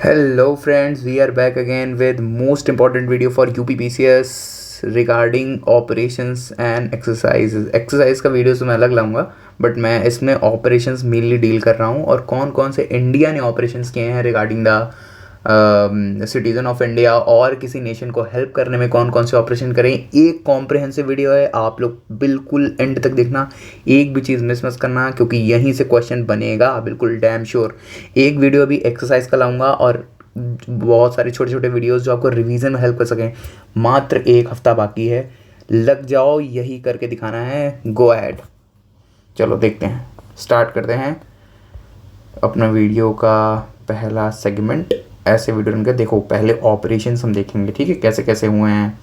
Hello friends, we are back again with most important video for UPPCS regarding operations and exercises. Exercise का video तो मैं अलग लाऊंगा but मैं इसमें ऑपरेशंस मेनली डील कर रहा हूँ और कौन कौन से इंडिया ने ऑपरेशंस किए हैं regarding the citizen of India और किसी नेशन को हेल्प करने में कौन कौन से ऑपरेशन करें। एक कॉम्प्रहेंसिव वीडियो है, आप लोग बिल्कुल एंड तक देखना, एक भी चीज़ मिस मत करना क्योंकि यहीं से क्वेश्चन बनेगा बिल्कुल डैम श्योर। एक वीडियो भी एक्सरसाइज का लाऊंगा और बहुत सारे छोटे छोटे वीडियोस जो आपको रिवीजन में हेल्प कर सकें। मात्र एक हफ्ता बाकी है, लग जाओ, यही करके दिखाना है। गो अहेड, चलो देखते हैं, स्टार्ट करते हैं अपना वीडियो का पहला सेगमेंट। ऐसे वीडियो उनके देखो, पहले ऑपरेशंस हम देखेंगे, ठीक है, कैसे कैसे हुए हैं,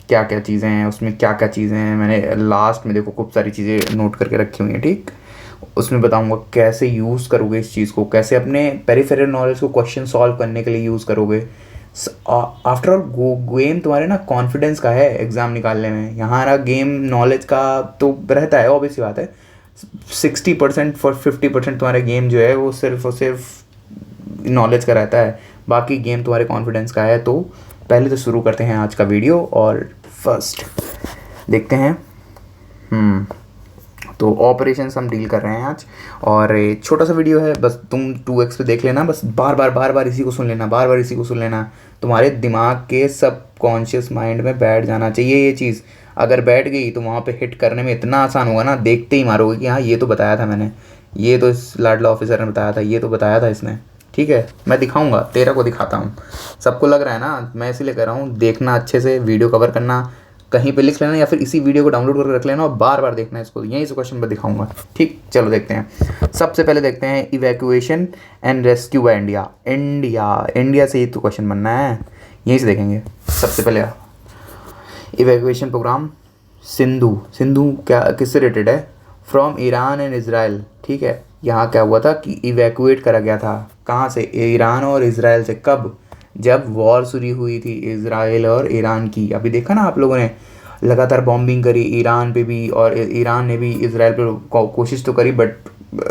क्या क्या चीज़ें हैं उसमें, क्या क्या चीज़ें हैं। मैंने लास्ट में देखो खूब सारी चीज़ें नोट करके रखी हुई हैं, ठीक। उसमें बताऊंगा कैसे यूज़ करोगे इस चीज़ को, कैसे अपने पेरिफेरल नॉलेज को क्वेश्चन सॉल्व करने के लिए यूज़ करोगे। आफ्टर ऑल गेम तुम्हारे ना कॉन्फिडेंस का है एग्ज़ाम निकालने में। यहाँ ना गेम नॉलेज का तो रहता है, ऑब्वियस सी बात है। 60% for 50% तुम्हारा गेम जो है वो सिर्फ और सिर्फ नॉलेज का रहता है, बाकी गेम तुम्हारे कॉन्फिडेंस का है। तो पहले तो शुरू करते हैं आज का वीडियो और फर्स्ट देखते हैं। तो ऑपरेशंस हम डील कर रहे हैं आज और एक छोटा सा वीडियो है, बस तुम 2x पे देख लेना, बस बार बार इसी को सुन लेना, बार बार इसी को सुन लेना। तुम्हारे दिमाग के सबकॉन्शियस माइंड में बैठ जाना चाहिए ये चीज़। अगर बैठ गई तो वहाँ पे हिट करने में इतना आसान होगा ना, देखते ही मारोगे कि हाँ ये तो बताया था मैंने, ये तो इस लाडला ऑफिसर ने बताया था, ये तो बताया था इसने। ठीक है, मैं दिखाऊंगा, तेरा को दिखाता हूँ। सबको लग रहा है ना, मैं इसीलिए कह रहा हूँ, देखना अच्छे से, वीडियो कवर करना, कहीं पे लिख लेना या फिर इसी वीडियो को डाउनलोड करके रख लेना और बार बार देखना इसको, यहीं से क्वेश्चन पर दिखाऊंगा। ठीक, चलो देखते हैं। सबसे पहले देखते हैं evacuation and rescue by India. India से ही तो क्वेश्चन बनना है, यहीं से देखेंगे। सबसे पहले इवैक्यूएशन प्रोग्राम सिंधु क्या किससे रिलेटेड है? From Iran and Israel. ठीक है, यहाँ क्या हुआ था कि इवैक्यूएट करा गया था, कहाँ से? ईरान और इसराइल से। कब? जब वॉर शुरू हुई थी इसराइल और ईरान की। अभी देखा ना आप लोगों ने, लगातार बॉम्बिंग करी ईरान पे भी और ईरान ने भी इसराइल पे कोशिश तो करी बट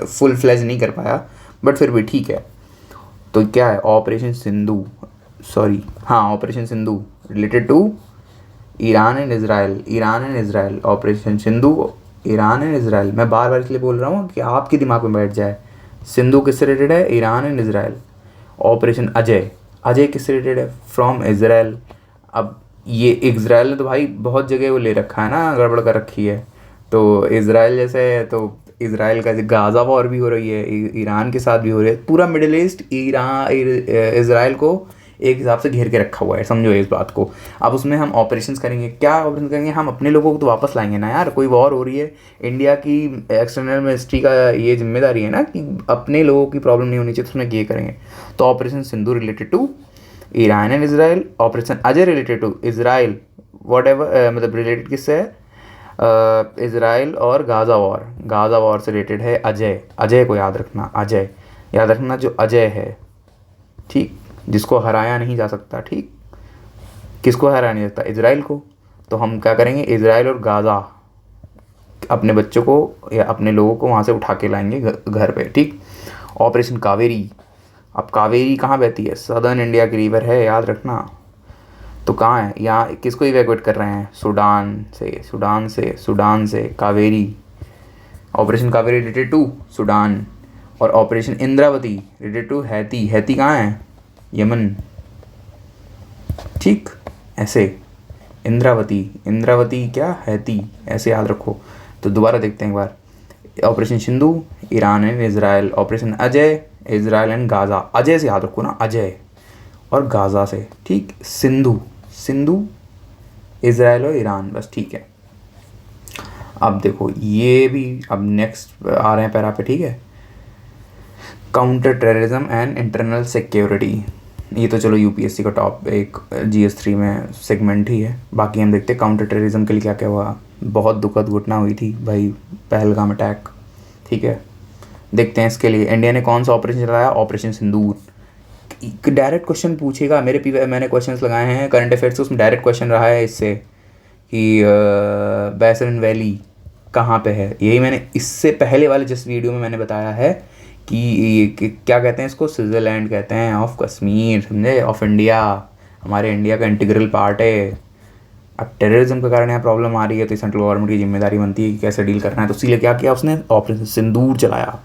फुल फ्लेज नहीं कर पाया, बट फिर भी ठीक है। तो क्या है? ऑपरेशन सिंधु, सॉरी हाँ, operation Sindhu related to Iran and Israel. Operation Sindhu, Iran and Israel. मैं बार बार इसलिए बोल रहा हूँ कि आपके दिमाग में बैठ जाए। सिंधु किससे रिलेटेड है? Iran and Israel. Operation Ajay किससे रिलेटेड है? From Israel. अब ये इसराइल ने तो भाई बहुत जगह वो ले रखा है ना, गड़बड़ कर रखी है। तो इसराइल जैसे, तो इसराइल का गाज़ा वॉर भी हो रही है, ईरान के साथ भी हो रही है। पूरा मिडिल ईस्ट इसराइल को एक हिसाब से घेर के रखा हुआ है, समझो इस बात को। अब उसमें हम ऑपरेशंस करेंगे। क्या ऑपरेशन करेंगे? हम अपने लोगों को तो वापस लाएंगे ना यार, कोई वॉर हो रही है, इंडिया की एक्सटर्नल मिनिस्ट्री का ये जिम्मेदारी है ना कि अपने लोगों की प्रॉब्लम नहीं होनी चाहिए, तो उसमें ये करेंगे। तो operation Sindhu related to Iran and Israel, operation Ajay related to Israel, whatever, मतलब रिलेटेड किससे है? इसराइल और गाज़ा वॉर से रिलेटेड है अजय को याद रखना, याद रखना जो अजय है, ठीक, जिसको हराया नहीं जा सकता। ठीक, किसको हराया नहीं जा सकता? इसराइल को। तो हम क्या करेंगे? इसराइल और गाज़ा, अपने बच्चों को या अपने लोगों को वहाँ से उठा के लाएंगे घर पे। ठीक, ऑपरेशन कावेरी। अब कावेरी कहाँ बहती है? सदर्न इंडिया की रिवर है, याद रखना। तो कहाँ है? यहाँ किसको इवैक्यूएट कर रहे हैं? सुडान से Kaveri. Operation Kaveri related to Sudan. और operation Indravati related to Haiti कहाँ है? यमन। ठीक, ऐसे इंद्रावती क्या? हैती, ऐसे याद रखो। तो दोबारा देखते हैं एक बार। Operation Sindhu Iran and Israel, operation Ajay Israel and Gaza. Ajay से याद रखो ना, अजय और गाज़ा से। ठीक, सिंधु इसराइल और ईरान, बस ठीक है। अब देखो ये भी, अब नेक्स्ट आ रहे हैं पैरा पे, ठीक है। Counter terrorism and internal security. ये तो चलो यूपीएससी का टॉप एक GS3 में सेगमेंट ही है। बाकी हम देखते हैं काउंटर टेररिज्म के लिए क्या क्या हुआ। बहुत दुखद घटना हुई थी भाई, पहलगाम अटैक। ठीक है, देखते हैं इसके लिए इंडिया ने कौन सा ऑपरेशन चलाया? ऑपरेशन सिंदूर। डायरेक्ट क्वेश्चन पूछेगा, मैंने क्वेश्चंस लगाए हैं करंट अफेयर्स, उसमें डायरेक्ट क्वेश्चन रहा है इससे कि बैसन वैली कहाँ पे है। यही मैंने इससे पहले वाले जिस वीडियो में मैंने बताया है कि क्या कहते हैं इसको, स्विट्ज़रलैंड कहते हैं ऑफ कश्मीर, समझे, ऑफ इंडिया, हमारे इंडिया का इंटीग्रल पार्ट है। अब टेररिज्म के कारण यहाँ प्रॉब्लम आ रही है तो सेंट्रल गवर्नमेंट की जिम्मेदारी बनती है कि कैसे डील करना है, तो इसीलिए क्या किया उसने, ऑपरेशन सिंदूर चलाया,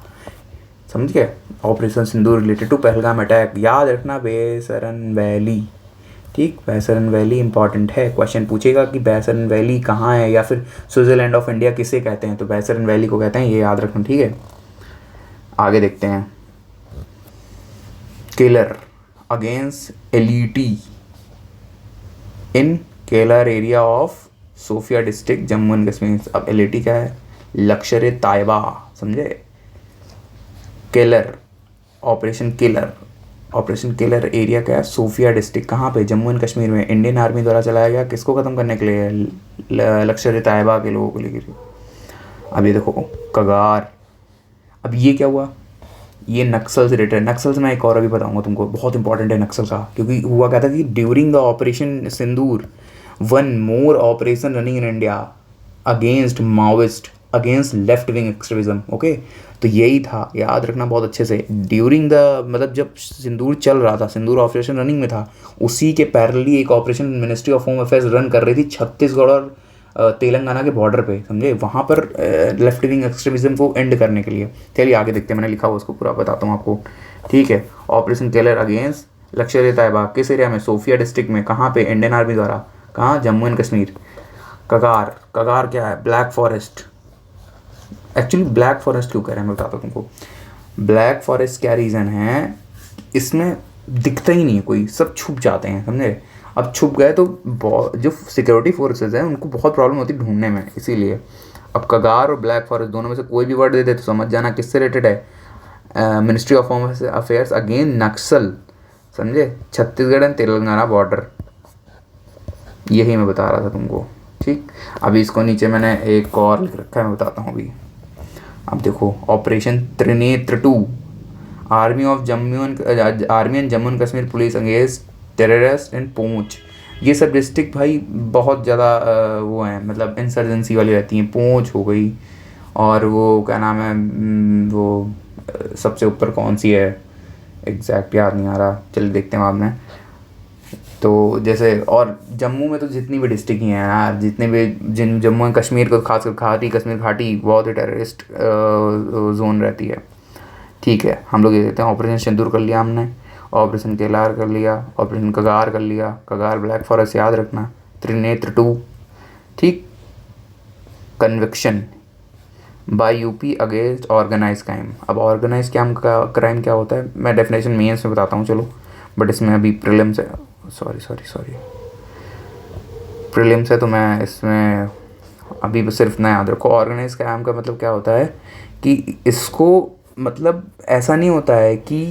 समझ गए। Operation Sindoor related to Pahalgam attack, याद रखना बैसरन वैली, ठीक, बैसरन वैली इंपॉर्टेंट है, क्वेश्चन पूछेगा कि बैसरन वैली कहाँ है, या फिर स्विट्ज़रलैंड ऑफ इंडिया किसे कहते हैं, तो बैसरन वैली को कहते हैं, ये याद रखना, ठीक है। आगे देखते हैं, Keller against LeT in Keller area of Shopian district Jammu and Kashmir. अब एलिटी क्या है, लश्कर ए तायबा, समझे। केलर, ऑपरेशन किलर एरिया क्या है, सोफिया डिस्ट्रिक्ट, कहाँ पे, जम्मू एंड कश्मीर में, इंडियन आर्मी द्वारा चलाया गया, किसको ख़त्म करने के लिए, लश्कर ए तायबा के लोगों को लेकर। अब ये देखो कगार, अब ये क्या हुआ, ये नक्सल से रिलेटेड, नक्सल से मैं एक और अभी बताऊंगा तुमको, बहुत इंपॉर्टेंट है नक्सल का, क्योंकि हुआ क्या था कि during the operation Sindoor one more operation running in India against Maoist, against left wing extremism, okay. तो यही था, याद रखना बहुत अच्छे से, ड्यूरिंग द, मतलब जब सिंदूर चल रहा था, सिंदूर ऑपरेशन रनिंग में था, उसी के पैरेलली एक operation ministry of home affairs run कर रही थी छत्तीसगढ़ और तेलंगाना के बॉर्डर पे, समझे, वहाँ पर लेफ्ट विंग एक्सट्रीमिज्म को एंड करने के लिए। चलिए आगे देखते हैं, मैंने लिखा हुआ उसको पूरा बताता हूँ आपको, ठीक है। ऑपरेशन केलर अगेंस्ट लश्कर ए तायबा, किस एरिया में, सोफिया डिस्ट्रिक्ट में, कहाँ पे, इंडियन आर्मी द्वारा, कहाँ, जम्मू एंड कश्मीर। कगार, कगार क्या है, black forest, actually black forest क्यों कह रहे हैं मैं बताता हूँ तुमको। ब्लैक फॉरेस्ट क्या रीज़न है, इसमें दिखता ही नहीं है कोई, सब छुप जाते हैं, समझे। अब छुप गए तो जो सिक्योरिटी फोर्सेज हैं उनको बहुत प्रॉब्लम होती है ढूंढने में, इसीलिए। अब कगार और ब्लैक फॉरेस्ट दोनों में से कोई भी वर्ड दे दे तो समझ जाना किससे रिलेटेड है, ministry of home affairs again Naxal, समझे, छत्तीसगढ़ एंड तेलंगाना बॉर्डर, यही मैं बता रहा था तुमको, ठीक। अभी इसको नीचे मैंने एक और लिख रखा है, मैं बताता हूँ अभी। अब देखो operation Trinetra 2, army and Jammu and Kashmir police against terrorist and पूंछ, ये सब डिस्ट्रिक्ट भाई बहुत ज़्यादा वो हैं, मतलब इंसर्जेंसी वाली रहती हैं, पूंछ हो गई, और वो क्या नाम है, वो सबसे ऊपर कौन सी है, एग्जैक्ट याद नहीं आ रहा, चलिए देखते हैं बाद में। तो जैसे, और जम्मू में तो जितनी भी डिस्ट्रिक्ट हैं यार, जितने भी जिन जम्मू एंड कश्मीर को खासकर घाटी, कश्मीर घाटी बहुत ही टेररिस्ट जोन रहती है, ठीक है। हम लोग ये देखते हैं, ऑपरेशन सिंदूर कर लिया हमने, ऑपरेशन केलार कर लिया, ऑपरेशन कगार कर लिया, कगार ब्लैक फॉरेस्ट याद रखना, त्रिनेत्र 2, ठीक। Conviction by UP against organise crime, अब ऑर्गेनाइज क्राइम क्या होता है, मैं डेफिनेशन मेंस में बताता हूँ, चलो, बट इसमें अभी प्रीलिम्स है, सॉरी प्रीलिम्स है, तो मैं इसमें अभी सिर्फ ना याद रखो। ऑर्गेनाइज क्राइम का मतलब क्या होता है कि इसको, मतलब ऐसा नहीं होता है कि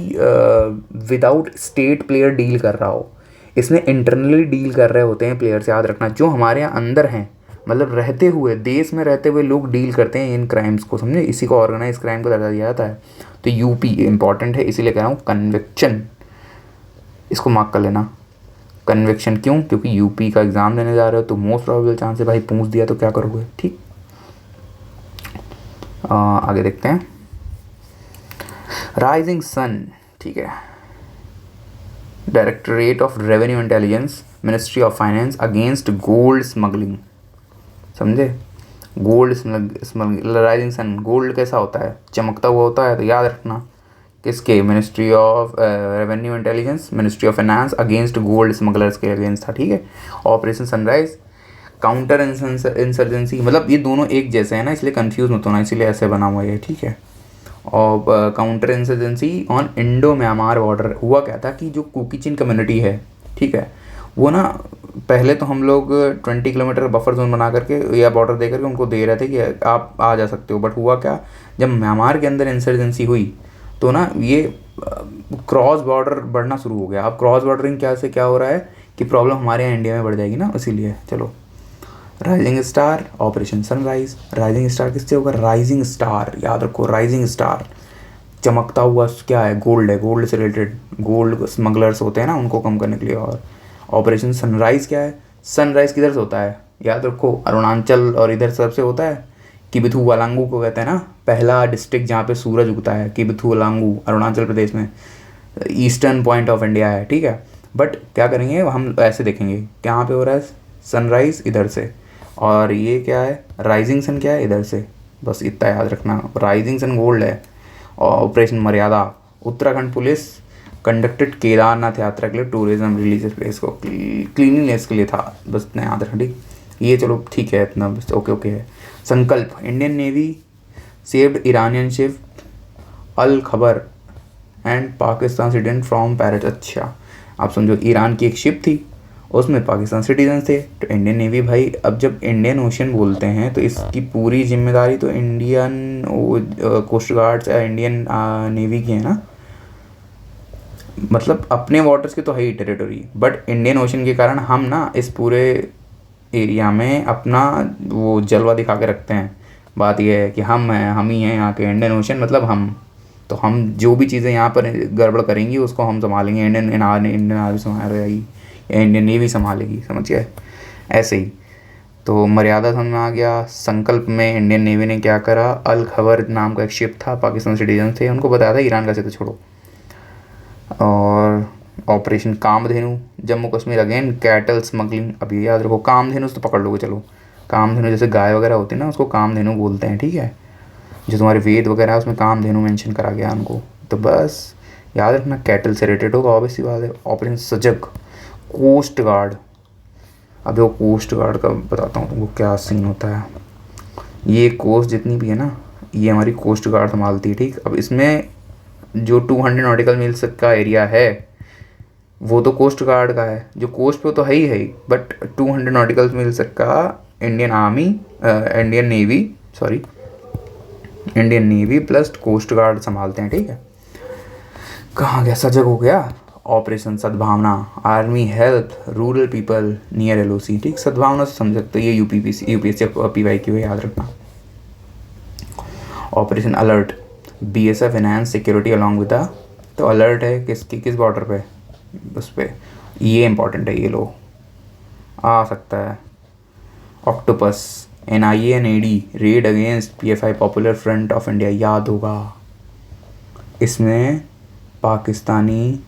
विदाउट स्टेट प्लेयर डील कर रहा हो, इसमें इंटरनली डील कर रहे होते हैं प्लेयर्स, याद रखना, जो हमारे यहाँ अंदर हैं, मतलब रहते हुए, देश में रहते हुए लोग डील करते हैं इन क्राइम्स को, समझे, इसी को ऑर्गेनाइज क्राइम को दर्जा दिया जाता है। तो यूपी इंपॉर्टेंट है, इसीलिए कह रहा हूँ कन्विक्शन, इसको मार्क कर लेना, कन्विक्शन क्यों, क्योंकि यूपी का एग्ज़ाम देने जा रहे हो तो मोस्ट प्रोबेबल चांस है भाई, पूछ दिया तो क्या करोगे, ठीक। आगे देखते हैं, राइजिंग सन, ठीक है, directorate of revenue intelligence, ministry of finance against gold smuggling, समझे, gold smuggling, rising sun, gold कैसा होता है, चमकता हुआ होता है, तो याद रखना किसके, ministry of revenue intelligence, ministry of finance against gold smugglers के अगेंस्ट था, ठीक है। ऑपरेशन सनराइज, काउंटर इंसर्जेंसी, मतलब ये दोनों एक जैसे हैं ना, इसलिए कंफ्यूज मत होना, इसीलिए ऐसे बना हुआ है, ठीक है। और counter insurgency on Indo Myanmar border, हुआ क्या था कि जो कुकीचिन कम्युनिटी है, ठीक है, वो ना पहले तो हम लोग 20 किलोमीटर बफर जोन बना करके या बॉर्डर दे करके उनको दे रहे थे कि आप आ जा सकते हो, बट हुआ क्या, जब म्यांमार के अंदर इंसर्जेंसी हुई तो ना ये क्रॉस बॉर्डर बढ़ना शुरू हो गया। अब क्रॉस बॉर्डरिंग क्या से क्या हो रहा है कि प्रॉब्लम हमारे यहाँ इंडिया में बढ़ जाएगी ना, इसीलिए। चलो, rising star, operation sunrise, rising star किससे होगा, राइजिंग स्टार, याद रखो, राइजिंग स्टार, चमकता हुआ क्या है, गोल्ड है, गोल्ड से रिलेटेड, गोल्ड स्मगलर्स होते हैं ना, उनको कम करने के लिए। और ऑपरेशन सनराइज क्या है, सनराइज किधर से होता है, याद रखो, अरुणाचल और इधर सब से होता है, किबिथु-वालांगू को कहते हैं ना, पहला डिस्ट्रिक्ट जहाँ पे सूरज उगता है, किबिथु-वालांगू अरुणाचल प्रदेश में, ईस्टर्न पॉइंट ऑफ इंडिया है, ठीक है। बट क्या करेंगे हम ऐसे देखेंगे कहाँ पे हो रहा है सनराइज़, इधर से, और ये क्या है राइजिंग सन, क्या है इधर से, बस इतना याद रखना। राइजिंग सन गोल्ड है। और ऑपरेशन मर्यादा, उत्तराखंड पुलिस कंडक्टेड केदारनाथ यात्रा के लिए टूरिज्म रिलीजियस प्लेस को क्लीनिनेस के लिए था, बस इतना याद रखना, ठीक। ये चलो ठीक है, इतना बस ओके ओके है। Sankalp, Indian navy saved Iranian ship Al Khabar and Pakistan citizen from pirate. अच्छा आप समझो, ईरान की एक शिप थी, उसमें पाकिस्तान सिटीजन थे, तो इंडियन नेवी भाई, अब जब इंडियन ओशन बोलते हैं तो इसकी पूरी जिम्मेदारी तो इंडियन कोस्ट गार्ड्स या इंडियन नेवी की है ना, मतलब अपने वाटर्स की तो है ही टेरिटरी, बट इंडियन ओशन के कारण हम ना इस पूरे एरिया में अपना वो जलवा दिखा के रखते हैं। बात यह है कि हम हैं, हम ही हैं यहाँ के, इंडियन ओशन मतलब हम, तो हम जो भी चीज़ें यहाँ पर गड़बड़ करेंगी उसको हम संभालेंगे, इंडियन आर्मी संभालेगी या इंडियन नेवी संभालेगी, समझ गए, ऐसे ही। तो मर्यादा समझ में आ गया। संकल्प में इंडियन नेवी ने क्या करा, अल खबर नाम का एक शिप था, पाकिस्तान सिटीजन थे, उनको बताया था ईरान का से तो छोड़ो। और operation Kamdhenu, Jammu Kashmir again cattle smuggling, अब ये याद रखो, कामधेनु तो पकड़ लोगे, चलो कामधेनु जैसे गाय वगैरह होती है ना, उसको कामधेनु बोलते हैं, ठीक है। जो तुम्हारे वेद वगैरह है उसमें कामधेनु मेंशन करा गया उनको, तो बस याद रखना कैटल से रिलेटेड होगा, ऑब्वियस सी बात है। ऑपरेशन सजग, कोस्ट गार्ड, अब वो कोस्ट गार्ड का बताता हूँ तुमको क्या सीन होता है। ये कोस्ट जितनी भी है ना, ये हमारी कोस्ट गार्ड संभालती है, ठीक। अब इसमें जो 200 नॉटिकल मील्स का एरिया है वो तो कोस्ट गार्ड का है, जो कोस्ट पे तो है ही, बट 200 नॉटिकल मील्स का Indian Navy plus Coast Guard संभालते हैं, ठीक है। कहाँ गया, सजग हो गया। ऑपरेशन सद्भावना, army help rural people near LOC, ठीक। सद्भावना से समझ सकते हो, ये यूपीएससी PYQ याद रखना। Operation alert, BSF enhance security along with the, तो अलर्ट है किस बॉर्डर पे, उस पे, ये इंपॉर्टेंट है, ये लो आ सकता है। Octopus, NIA and AD red against PFI popular front of India, याद होगा, इसमें पाकिस्तानी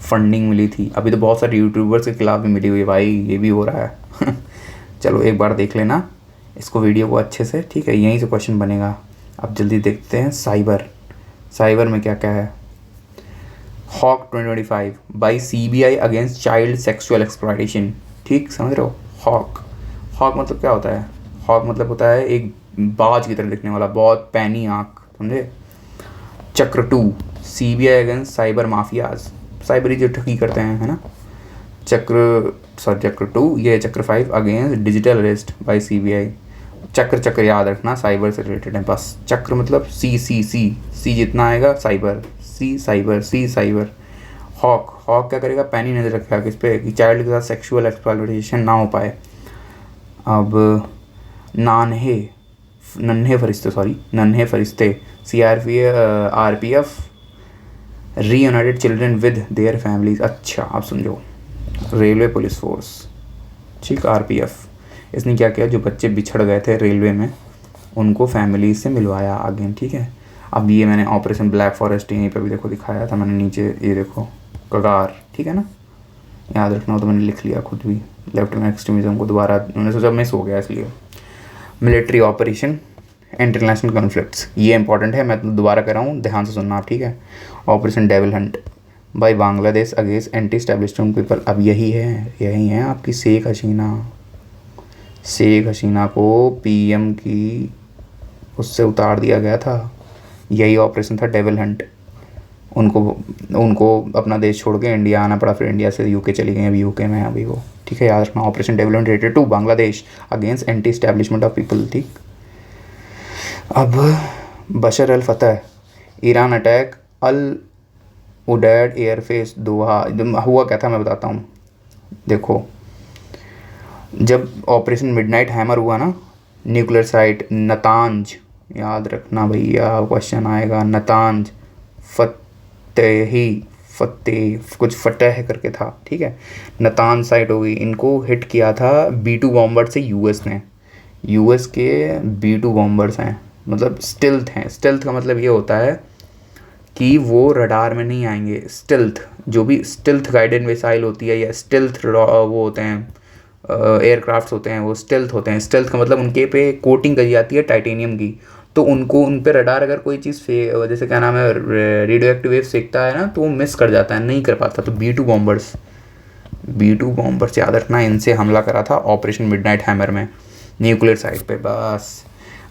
फंडिंग मिली थी। अभी तो बहुत सारे यूट्यूबर्स के खिलाफ भी मिली हुई है भाई, ये भी हो रहा है चलो एक बार देख लेना इसको, वीडियो को अच्छे से, ठीक है, यहीं से क्वेश्चन बनेगा। अब जल्दी देखते हैं साइबर में क्या क्या है। Hawk 2025 by CBI against child sexual exploitation, ठीक, समझ रहे हो। हॉक मतलब क्या होता है, हॉक मतलब होता है एक बाज की तरह दिखने वाला, बहुत पैनी आँख, समझे। चक्र 2 CBI अगेंस्ट साइबर माफियाज, साइबरी जो ठगी करते हैं, है ना। चक्र 2, ये Chakra 5 against digital arrest by CBI। Chakra याद रखना, साइबर से रिलेटेड है बस। चक्र मतलब सी जितना आएगा साइबर, सी साइबर। हॉक क्या करेगा, पैनी नजर रखेगा किस पे, कि चाइल्ड के साथ सेक्सुअल एक्सप्लॉयटेशन ना हो पाए। अब नन्हे फरिश्ते RPF reunited children with their families, अच्छा आप समझो। रेलवे पुलिस फोर्स, ठीक, RPF, इसने क्या किया, जो बच्चे बिछड़ गए थे रेलवे में उनको फैमिली से मिलवाया आगे, ठीक है। अब ये मैंने ऑपरेशन ब्लैक फॉरेस्ट यहीं पे भी देखो दिखाया था मैंने, नीचे ये देखो कगार, ठीक है ना, याद रखना हो तो मैंने लिख लिया खुद भी। लेफ्ट विंग एक्सट्रीमिज्म को दोबारा मैंने सोचा मिस हो गया इसलिए। मिलिट्री ऑपरेशन इंटरनेशनल कॉन्फ्लिक्ट्स, ये इंपॉर्टेंट है, मैं तो दोबारा कर रहा हूँ, ध्यान से सुनना आप, ठीक है। Operation Devil Hunt by Bangladesh against anti establishment people, अब यही है आपकी शेख हसीना को PM की उससे उतार दिया गया था, यही ऑपरेशन था डेविल हंट। उनको अपना देश छोड़ के इंडिया आना पड़ा, फिर इंडिया से UK चली गई, अभी UK में है अभी वो, ठीक है, याद रखना। Operation Devil Hunt related to Bangladesh against anti establishment of people, ठीक। अब बशर अल फतह ईरान अटैक अल उडैड एयरफेस दोहा, हुआ क्या था मैं बताता हूँ। देखो जब ऑपरेशन मिडनाइट हैमर हुआ ना, न्यूक्लियर साइट नतांज, याद रखना भैया क्वेश्चन आएगा, नतांज कुछ फतेह करके था, ठीक है। नतांज साइट हो गई, इनको हिट किया था B2 बॉम्बर से US ने, यूएस के B2 बॉम्बर्स हैं, मतलब स्टिल्थ हैं। स्टिल्थ का मतलब ये होता है कि वो रडार में नहीं आएंगे। स्टिल्थ, जो भी स्टिल्थ गाइडेड मिसाइल होती है या स्टिल्थ वो होते हैं एयरक्राफ्ट्स होते हैं, वो स्टिल्थ होते हैं। स्टिल्थ का मतलब उनके पे कोटिंग करी जाती है टाइटेनियम की, तो उनको उन पे रडार अगर कोई चीज़ जैसे क्या नाम है रेडियो एक्टिव वेव सेकता है ना, तो वो मिस कर जाता है, नहीं कर पाता। तो B2 बॉम्बर्स याद रखना, इनसे हमला करा था ऑपरेशन मिडनाइट हैमर में, न्यूक्लियर साइट पे। बस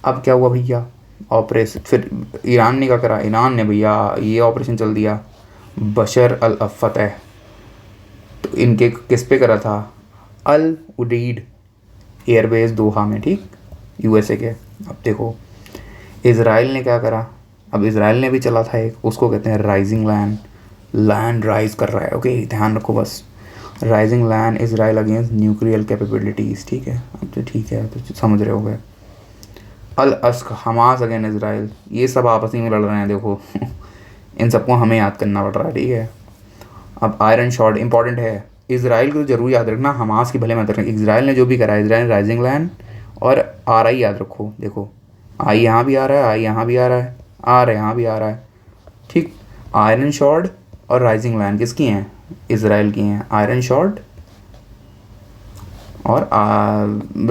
अब क्या हुआ भैया, ऑपरेशन फिर ईरान ने क्या करा, ईरान ने भैया ये ऑपरेशन चल दिया बशर अल फतेह। तो इनके किस पे करा था, अल उडीड एयरबेस दोहा में, ठीक, यूएसए के। अब देखो इसराइल ने क्या करा, अब इसराइल ने भी चला था एक, उसको कहते हैं राइजिंग लैंड। लैंड राइज कर रहा है, ओके ध्यान रखो बस। Rising land Israel against nuclear capabilities, ठीक है। अब तो ठीक है, तो समझ रहे होगे। अल अस्क हमास अगेंस्ट इसराइल, ये सब आपस में लड़ रहे हैं देखो इन सबको हमें याद करना पड़ रहा है, ठीक है। अब आयरन शॉट इंपॉर्टेंट है, इसराइल को जरूर याद रखना, हमास की भले मत रखना। इसराइल ने जो भी करा है, इसराइल राइजिंग लैंड और RI याद रखो। देखो आई यहाँ भी आ रहा है, आई यहाँ भी आ रहा है, आर यहाँ भी आ रहा है, ठीक। आयरन शॉर्ड और राइजिंग लैंड किसकी हैं, इसराइल की हैं। आयरन शॉर्ड और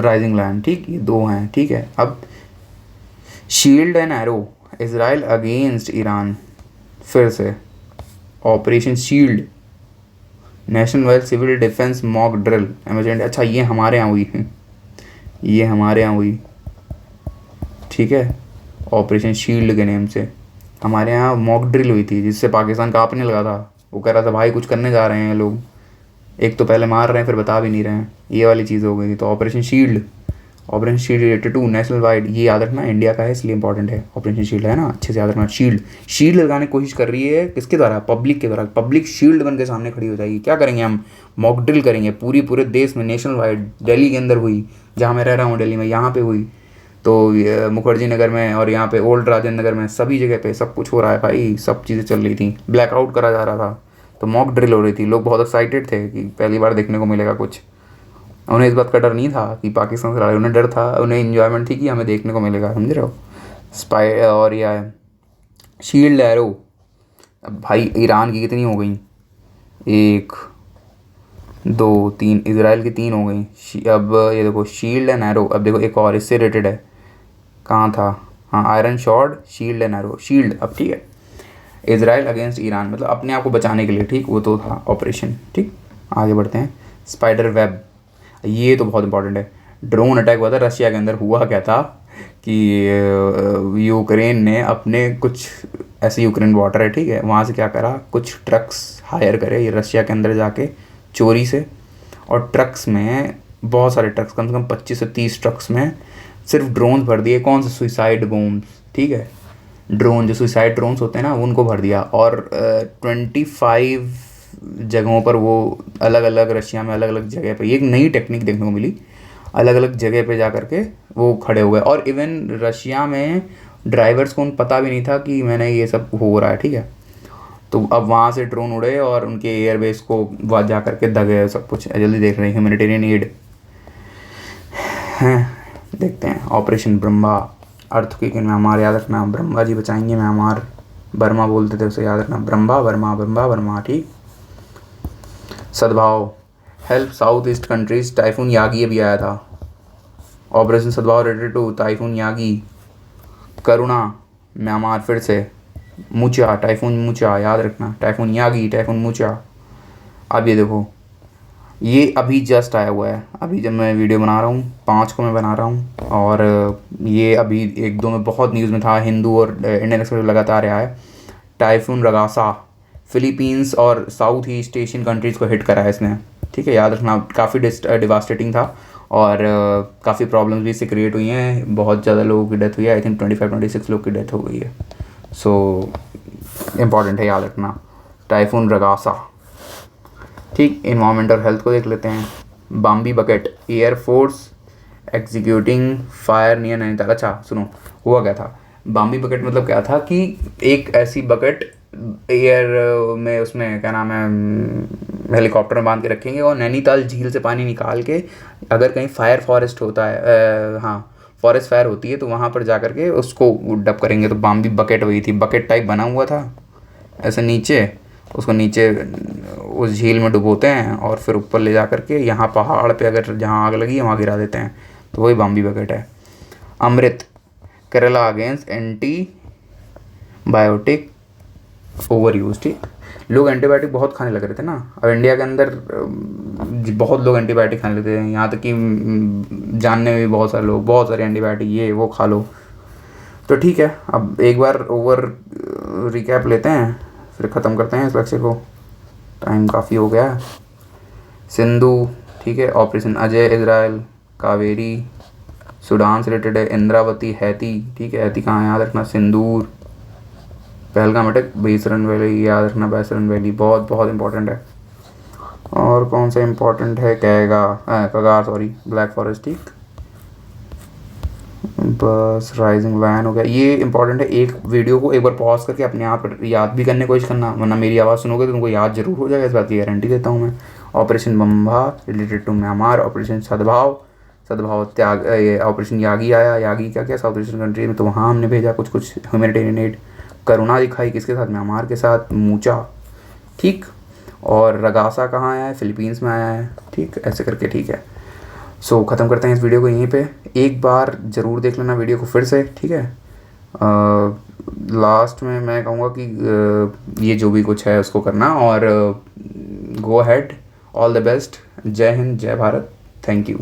राइजिंग लैंड, ठीक, ये दो हैं, ठीक है। अब shield and arrow Israel against Iran, फिर से operation Shield, national wide civil defence mock drill emergency. अच्छा ये हमारे यहाँ हुई ये हमारे यहाँ हुई, ठीक है। ऑपरेशन शील्ड के नेम से हमारे यहाँ मॉक ड्रिल हुई थी, जिससे पाकिस्तान कांपने लगा था। वो कह रहा था भाई कुछ करने जा रहे हैं लोग, एक तो पहले मार रहे हैं फिर बता भी नहीं रहे हैं, ये वाली चीज़ हो गई थी। तो operation Shield related to national wide, ये याद रखना इंडिया का है इसलिए इंपॉर्टेंट है। ऑपरेशन शील्ड है ना, अच्छे से याद रखना। शील्ड लगाने की कोशिश कर रही है किसके द्वारा, पब्लिक के द्वारा। पब्लिक शील्ड बन के सामने खड़ी हो जाएगी। क्या करेंगे हम, मॉक ड्रिल करेंगे पूरे देश में, नेशनल वाइड। दिल्ली के अंदर हुई, जहाँ मैं रह रहा हूँ दिल्ली में, यहाँ पे हुई, तो मुखर्जी नगर में और यहाँ पे ओल्ड राजेंद्र नगर में, सभी जगह पे सब कुछ हो रहा है भाई, सब चीज़ें चल रही थी, ब्लैकआउट करा जा रहा था, तो मॉक ड्रिल हो रही थी। लोग बहुत एक्साइटेड थे कि पहली बार देखने को मिलेगा कुछ। उन्हें इस बात का डर नहीं था कि पाकिस्तान से लड़ाई, उन्हें डर था, उन्हें इन्जॉयमेंट थी कि हमें देखने को मिलेगा, समझ रहे हो। स्पाई और या शील्ड एरो, अब भाई ईरान की कितनी हो गई, 1 2 3, इसराइल की 3 हो गई। अब ये देखो शील्ड एंड एरो, अब देखो एक और इससे रिलेटेड है, कहाँ था, हाँ iron shard shield and arrow. Shield, अब ठीक है, इसराइल अगेंस्ट ईरान, मतलब अपने आप को बचाने के लिए, ठीक, वो तो था ऑपरेशन, ठीक। आगे बढ़ते हैं, स्पाइडर वेब, ये तो बहुत इंपॉर्टेंट है। ड्रोन अटैक हुआ था रशिया के अंदर। हुआ क्या था कि यूक्रेन ने अपने कुछ ऐसे, यूक्रेन बॉर्डर है, ठीक है, वहाँ से क्या करा, कुछ ट्रक्स हायर करे ये रशिया के अंदर जाके चोरी से, और ट्रक्स में बहुत सारे ट्रक्स, कम से कम 25 से 30 ट्रक्स में सिर्फ ड्रोन भर दिए। कौन से, सुइसाइड बॉम्ब, ठीक है, ड्रोन जो सुइसाइड ड्रोन्स होते हैं ना, उनको भर दिया। और 25 जगहों पर वो अलग अलग रशिया में अलग अलग जगह पे, ये एक नई टेक्निक देखने को मिली, अलग अलग जगह पे जा कर के वो खड़े हो गए। और इवन रशिया में ड्राइवर्स को पता भी नहीं था कि मैंने ये सब हो रहा है, ठीक है। तो अब वहाँ से ड्रोन उड़े और उनके एयरबेस को वहाँ जा कर के दगे सब कुछ। जल्दी देख रहे हैं, ह्यूमैनिटेरियन एड हैं, देखते हैं। Operation Brahma, earthquake in Myanmar, याद रखना ब्रह्मा जी बचाएंगे म्यांमार। बर्मा बोलते थे उसे, याद रखना ब्रह्मा बर्मा, ठीक। Sadbhav, help south east countries, typhoon Yagi अभी आया था। Operation Sadbhav related to typhoon Yagi. Karuna Myanmar, फिर से मुचा, टाइफून मुचा, याद रखना, टाइफून यागी, टाइफून मुचा। अब ये देखो, ये अभी जस्ट आया हुआ है, अभी जब मैं वीडियो बना रहा हूँ 5 को मैं बना रहा हूँ, और ये अभी 1-2 में बहुत न्यूज़ में था, हिंदू और इंडियन एक्सप्रेस लगातार आया है। टाइफून रगासा फिलीपींस और साउथ ईस्ट एशियन कंट्रीज़ को हिट करा है इसने, ठीक है, याद रखना। काफ़ी डिवास्टेटिंग था और काफ़ी प्रॉब्लम्स भी इससे क्रिएट हुई हैं, बहुत ज़्यादा लोगों की डेथ हुई है, आई थिंक 25-26 लोग की डेथ हो गई है। सो इम्पॉर्टेंट है, याद रखना टाइफून रगासा, ठीक। इन्वायरमेंट और हेल्थ को देख लेते हैं। बॉम्बी bucket, air force executing fire near Nainital. अच्छा सुनो, हुआ क्या था, बॉम्बी बकेट मतलब क्या था कि एक ऐसी बकेट एयर में, उसमें क्या नाम है, हेलीकॉप्टर में बांध के रखेंगे और नैनीताल झील से पानी निकाल के, अगर कहीं फायर फॉरेस्ट होता है, हाँ फॉरेस्ट फायर होती है, तो वहाँ पर जा कर के उसको डब करेंगे। तो बाम्बी बकेट वही थी, बकेट टाइप बना हुआ था ऐसे नीचे, उसको नीचे उस झील में डुबोते हैं और फिर ऊपर ले जा करके यहाँ पहाड़ पे अगर जहाँ आग लगी है वहाँ गिरा देते हैं, तो वही बाम्बी बकेट है। Amrit, Kerala against antibiotic overuse. ठीक, लोग एंटीबायोटिक बहुत खाने लग रहे थे ना, अब इंडिया के अंदर बहुत लोग एंटीबायोटिक खाने लगे थे, यहाँ तक कि जानने में भी बहुत सारे लोग बहुत सारे एंटीबायोटिक ये वो खा लो। तो ठीक है, अब एक बार ओवर रिकैप लेते हैं फिर ख़त्म करते हैं इस लेक्चर को, टाइम काफ़ी हो गया है। सिंधु, ठीक है, operation Ajay Israel, Kaveri Sudan से रिलेटेड है, इंद्रावती हैती, ठीक है, हैती कहाँ याद रखना, सिंदूर, पहलगाम अटैक, बेसरन वैली याद रखना, बेसरन वैली बहुत बहुत इंपॉर्टेंट है। और कौन सा इंपॉर्टेंट है, कगार सॉरी, ब्लैक फॉरेस्ट, ठीक, बस राइजिंग लायन हो गया, ये इंपॉर्टेंट है। एक वीडियो को एक बार पॉज करके अपने आप याद भी करने की कोशिश करना, वरना मेरी आवाज़ सुनोगे तो तुमको याद जरूर हो जाएगा, इस बात की गारंटी देता हूँ मैं। ऑपरेशन बम्बा रिलेटेड टू म्यांमार, ऑपरेशन सद्भाव, सद्भाव त्याग, ये ऑपरेशन यागी आया, यागी क्या क्या साउथ एशियन कंट्री में, तो वहाँ हमने भेजा कुछ कुछ ह्यूमैनिटेरियन एड। करुणा दिखाई किसके साथ, म्यांमार के साथ, मूचा, ठीक, और रगासा कहाँ आया है, फिलीपींस में आया है, ठीक, ऐसे करके, ठीक है। सो ख़त्म करते हैं इस वीडियो को यहीं पे, एक बार ज़रूर देख लेना वीडियो को फिर से, ठीक है। लास्ट में मैं कहूँगा कि ये जो भी कुछ है उसको करना, और गो हैड, ऑल द बेस्ट, जय हिंद, जय भारत, थैंक यू।